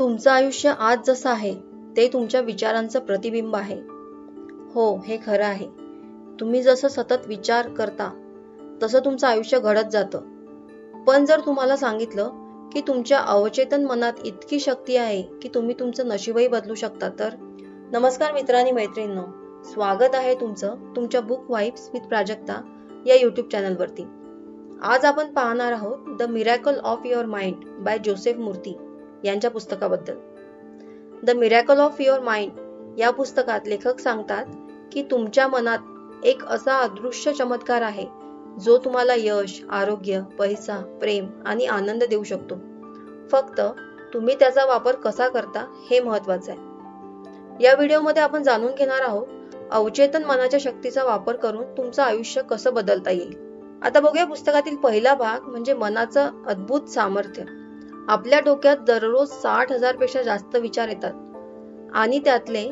तुमचं आयुष्य आज जसं आहे ते तुमच्या विचारांचं प्रतिबिंब आहे. हो, हे खरं आहे. तुम्ही जसं सतत विचार करता तसं तुमचं आयुष्य घडत जातं. पण जर तुम्हाला सांगितलं की तुमच्या अवचेतन मनात इतकी शक्ती आहे की तुम्ही तुमचं नशीबही बदलू शकता तर? नमस्कार मित्रांनी मैत्रिणींनो, स्वागत आहे तुमचं तुमच्या बुक वाइब्स विथ प्राजक्ता या यूट्यूब चॅनलवरती. आज आपण पाहणार आहोत the miracle of your mind bye Joseph मूर्ती यांच्या पुस्तकाबद्दल. The miracle of your mind या पुस्तकात लेखक सांगतात की तुमच्या मनात एक असा अदृश्य चमत्कार आहे जो तुम्हाला यश, आरोग्य, पैसा, प्रेम आणि आनंद देऊ शकतो. फक्त तुम्ही त्याचा वापर कसा करता हे महत्त्वाचं आहे. या व्हिडिओमध्ये आपण जाणून घेणार आहोत अवचेतन मनाच्या शक्तीचा वापर करून तुमचं आयुष्य कसं बदलता येईल. आता बघूया पुस्तकातील पहिला भाग म्हणजे मनाचं अद्भुत सामर्थ्य. आपल्या डोक्यात दररोज 60,000 पेक्षा जास्त विचार येतात आणि त्यातले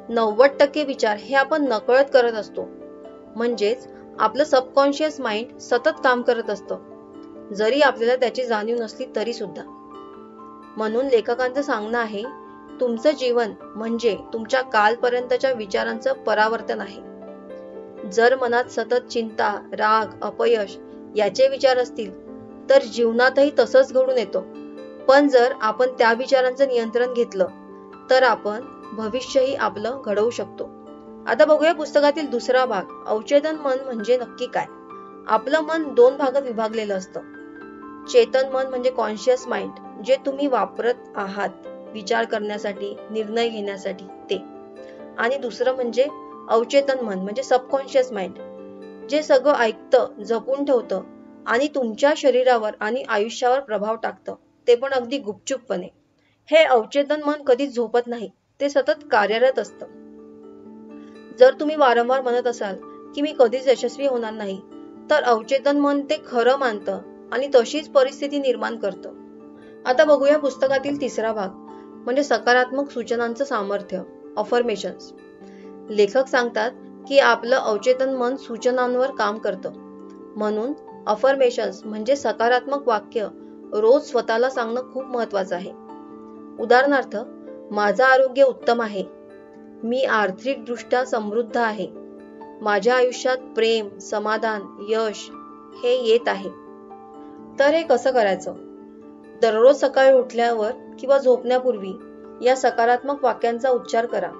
90% विचार हे आपण नकळत करत असतो. म्हणजेच आपलं सबकॉन्शियस माइंड सतत काम करत असतं, जरी आपल्याला त्याची जाणीव नसली तरी सुद्धा. म्हणून लेखकांचं सांगणं आहे, तुमचं जीवन म्हणजे तुमच्या कालपर्यंतच्या विचारांचं परावर्तन आहे. जर मनात सतत चिंता, राग, अपयश याचे विचार असतील तर जीवनातही तसंच घडून येतो. पण जर आपण त्या विचारांचं नियंत्रण घेतलं तर आपण भविष्यही आपलं घडवू शकतो. आता बघूया पुस्तकातील दुसरा भाग, अवचेतन मन म्हणजे नक्की काय. आपलं मन 2 भागात विभागलेलं असतं. चेतन मन म्हणजे कॉन्शियस माइंड, जे तुम्ही वापरत आहात विचार करण्यासाठी, निर्णय घेण्यासाठी ते. आणि दुसरं म्हणजे अवचेतन मन म्हणजे सबकॉन्शियस माइंड, जे सगळं ऐकतं, जपून ठेवतं आणि तुमच्या शरीरावर आणि आयुष्यावर प्रभाव टाकतं, ते पण अगदी गुपचूपपणे. हे अवचेतन मन कधीच झोपत नाही, ते सतत कार्यरत असतं. जर तुम्ही वारंवार म्हणत असाल की मी कधीच यशस्वी होणार नाही, तर अवचेतन मन ते खरं मानतं आणि तशीच परिस्थिती निर्माण करतं. आता बघूया पुस्तकातील तिसरा भाग म्हणजे सकारात्मक सूचनांचं सामर्थ्य, अफर्मेशन्स. लेखक सांगतात की आपलं अवचेतन मन सूचनांवर काम करतं. म्हणून अफर्मेशन्स म्हणजे सकारात्मक वाक्य रोज स्वतःला सांगणं खूप महत्वाचं आहे. उदाहरणार्थ, माझं आरोग्य उत्तम आहे, मी आर्थिकदृष्ट्या समृद्ध आहे, माझ्या आयुष्यात प्रेम, समाधान, यश हे येत आहे. तर हे कसं करायचं? दररोज सकाळी उठल्यावर किंवा झोपण्यापूर्वी या सकारात्मक वाक्यांचा उच्चार करा.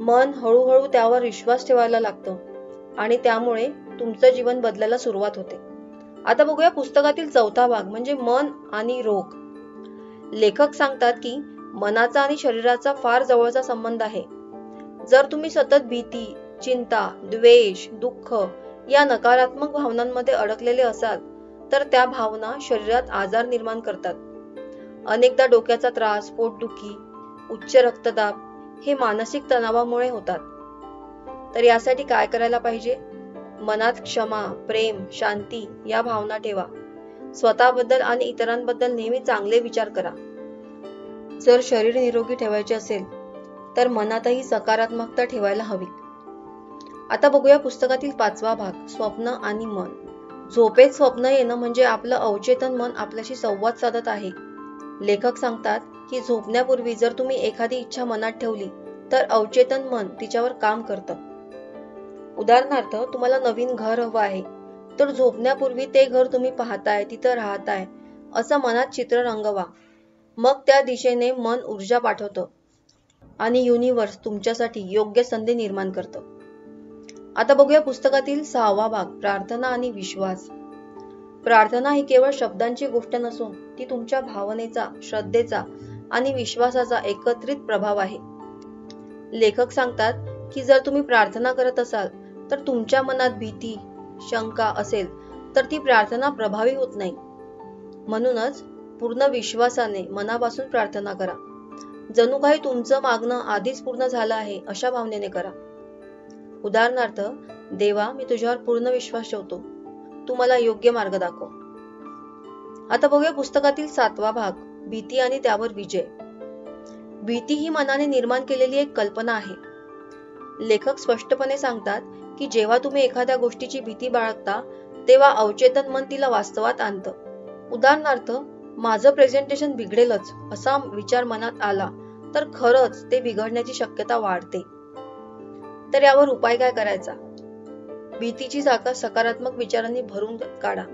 मन हळूहळू त्यावर विश्वास ठेवायला लागतं आणि त्यामुळे तुमचं जीवन बदलायला सुरुवात होते. आता बघूया पुस्तकातील चौथा भाग म्हणजे मन आणि रोग. लेखक सांगतात की मनाचा आणि शरीराचा फार जवळचा संबंध आहे. जर तुम्ही सतत भीती, चिंता, द्वेष, दुःख या नकारात्मक भावनांमध्ये अडकलेले असाल तर त्या भावना शरीरात आजार निर्माण करतात. अनेकदा डोक्याचा त्रास, पोटदुखी, उच्च रक्तदाब हे मानसिक तणावामुळे होतात. तर यासाठी काय करायला पाहिजे? मनात क्षमा, प्रेम, शांती या भावना ठेवा. स्वतःबद्दल आणि इतरांबद्दल नेहमी चांगले विचार करा. जर शरीर निरोगी ठेवायचे असेल तर मनातही सकारात्मकता ठेवायला हवी. आता बघूया पुस्तकातील 5वा भाग, स्वप्न आणि मन. झोपेत स्वप्न येणं म्हणजे आपलं अवचेतन मन आपल्याशी संवाद साधत आहे. लेखक सांगतात की झोपण्यापूर्वी जर तुम्ही एखादी इच्छा मनात ठेवली तर अवचेतन मन तिच्यावर काम करतं. उदाहरणार्थ, तुम्हाला नवीन घर हवं आहे तर झोपण्यापूर्वी ते घर तुम्ही पाहताय, तिथं राहताय असं मनात चित्र रंगवा. मग त्या दिशेने मन ऊर्जा पाठवतं आणि युनिव्हर्स तुमच्यासाठी योग्य संधी निर्माण करतं. आता बघूया पुस्तकातील 6वा भाग, प्रार्थना आणि विश्वास. प्रार्थना ही केवळ शब्दांची गोष्ट नसून ती तुमच्या भावनेचा, श्रद्धेचा आणि विश्वासाचा एकत्रित प्रभाव आहे. लेखक सांगतात की जर तुम्ही प्रार्थना करत असाल तर तुमच्या मनात भीती, शंका असेल तर ती प्रार्थना प्रभावी होत नाही. म्हणूनच पूर्ण विश्वासाने मनापासून प्रार्थना करा. जणू काही तुमचं मागणं आधीच पूर्ण झालं आहे अशा भावनेने करा. उदाहरणार्थ, देवा, मी तुझ्यावर पूर्ण विश्वास ठेवतो, तू मला योग्य मार्ग दाखव. आता बघूया पुस्तकातील 7वा भाग, भीती आणि त्यावर विजय. भीती ही मनाने निर्माण केलेली एक कल्पना आहे. लेखक स्पष्टपणे सांगतात की जेव्हा तुम्ही एखाद्या गोष्टीची भीती बाळगता तेव्हा अवचेतन मन तिला वास्तवात आणतं. उदाहरणार्थ, माझं प्रेझेंटेशन बिघडेलच असा विचार मनात आला तर खरंच ते बिघडण्याची शक्यता वाढते. तर यावर उपाय काय करायचा? भीतीची जागा सकारात्मक विचारांनी भरून काढा.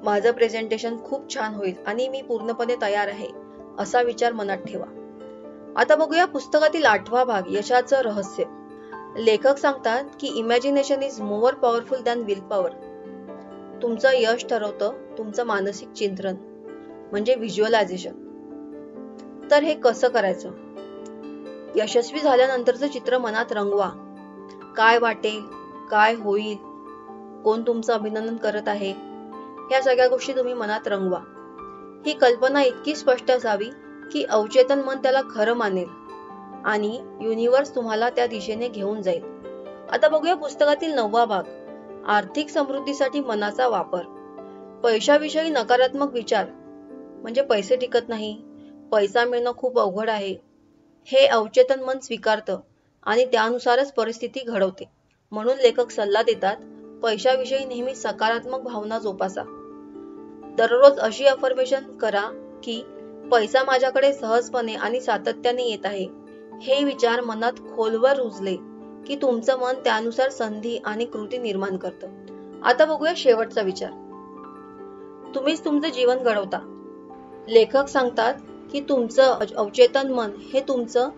माझं प्रेझेंटेशन खूप छान होईल आणि मी पूर्णपणे तयार आहे असा विचार मनात ठेवा. आता बघूया पुस्तकातील 8वा भाग, यशाचं रहस्य. लेखक सांगतात की imagination is more powerful than will power. तुमचं यश ठरवतं तुमचं मानसिक चिंतन म्हणजे व्हिज्युअलायझेशन. तर हे कसं करायचं? यशस्वी झाल्यानंतरचं चित्र मनात रंगवा. काय वाटेल, काय होईल, कोण तुमचं अभिनंदन करत आहे, ह्या सगळ्या गोष्टी तुम्ही मनात रंगवा. ही कल्पना इतकी स्पष्ट असावी की अवचेतन मन त्याला खरं मानेल आणि युनिव्हर्स तुम्हाला त्या दिशेने घेऊन जाईल. आता बघूया पुस्तकातील 9वा भाग, आर्थिक समृद्धीसाठी मनाचा वापर. पैशाविषयी नकारात्मक विचार म्हणजे पैसे टिकत नाही, पैसा मिळणं खूप अवघड आहे, हे अवचेतन मन स्वीकारतं आणि त्यानुसारच परिस्थिती घडवते. म्हणून लेखक सल्ला देतात, पैशाविषयी नेहमी सकारात्मक भावना जोपासा. दररोज अशी अफर्मेशन करा की पैसा माझ्याकडे सहजपणे आणि सातत्याने येत आहे. हे विचार मनात खोलवर रुजले की तुमचं मन त्यानुसार संधी आणि कृती निर्माण करतं. आता बघूया शेवटचा विचार, तुम्हीच तुमचं जीवन घडवता. लेखक सांगतात की तुमचं अवचेतन मन हे तुमचं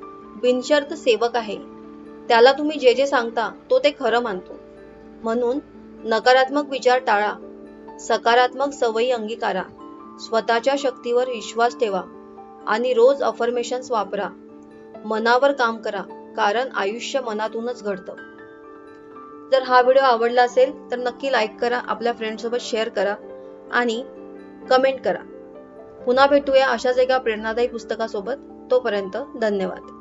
बिनशर्त सेवक आहे. त्याला तुम्ही जे जे सांगता तो ते खरं मानतो. म्हणून नकारात्मक विचार टाळा, सकारात्मक सवयी अंगीकारा, स्वतःच्या शक्तीवर विश्वास ठेवा आणि रोज अफर्मेशन्स वापरा. मनावर काम करा, कारण आयुष्य मनातूनच घडतं. जर हा व्हिडिओ आवडला असेल तर नक्की लाईक करा, आपल्या फ्रेंड्ससोबत शेअर करा आणि कमेंट करा. पुन्हा भेटूया अशाच एका प्रेरणादायी पुस्तकासोबत. तोपर्यंत धन्यवाद.